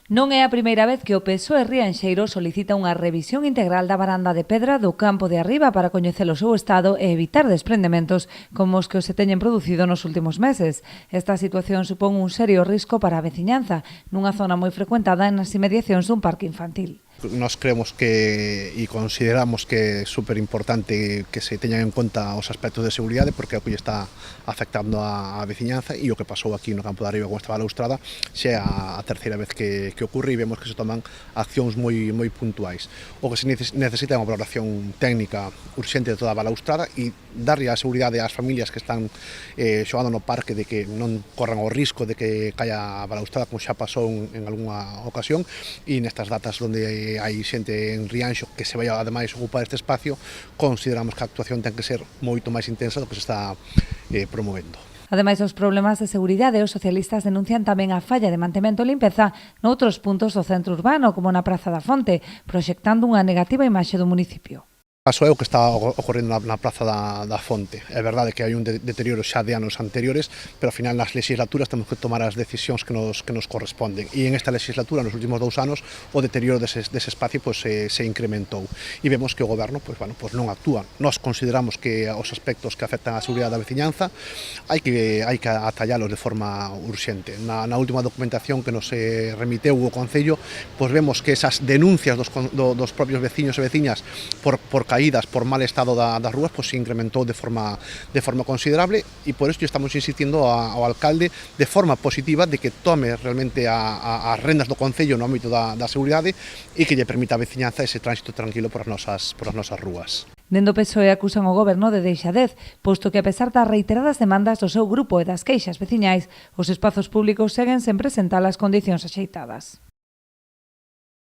Non é a primeira vez que o PSOE Rianxeiro solicita unha revisión integral da varanda de pedra do campo de arriba para coñecer o seu estado e evitar desprendementos como os que se teñen producido nos últimos meses. Esta situación supón un serio risco para a veciñanza nunha zona moi frecuentada nas inmediacións dun parque infantil. Nos creemos que e consideramos que é super importante que se teñan en conta os aspectos de seguridade porque é o que está afectando a veciñanza e o que pasou aquí no campo de arriba con esta balaustrada xa é a terceira vez que ocorre e vemos que se toman accións moi puntuais. O que se necesita é unha valoración técnica urxente de toda a balaustrada e darlle a seguridade ás familias que están xogando no parque de que non corran o risco de que caia a balaustrada como xa pasou en algunha ocasión e nestas datas onde hai xente en Rianxo que se vai ademais ocupar este espacio, consideramos que a actuación ten que ser moito máis intensa do que se está promovendo. Ademais dos problemas de seguridade, os socialistas denuncian tamén a falla de mantemento e limpeza noutros puntos do centro urbano, como na Praza da Fonte, proxectando unha negativa imaxe do municipio. Caso é o que está ocorrendo na Praza da Fonte. É verdade que hai un deterioro xa de anos anteriores, pero ao final nas legislaturas temos que tomar as decisións que nos corresponden. E en esta legislatura, nos últimos 2 anos, o deterioro dese espacio se incrementou. E vemos que o goberno non actúa. Nós consideramos que os aspectos que afectan a seguridade da veciñanza hai que atallalos de forma urxente. Na última documentación que nos remiteu o Concello, vemos que esas denuncias dos propios veciños e veciñas por caídas por mal estado das rúas se incrementou de forma considerable e por isto estamos insistindo ao alcalde de forma positiva de que tome realmente as rendas do Concello no ámbito da seguridade e que lle permita a veciñanza ese tránsito tranquilo por as nosas rúas. Dende o PSOE acusan o goberno de deixadez, posto que a pesar das reiteradas demandas do seu grupo e das queixas veciñais, os espazos públicos seguen sen presentar as condicións axeitadas.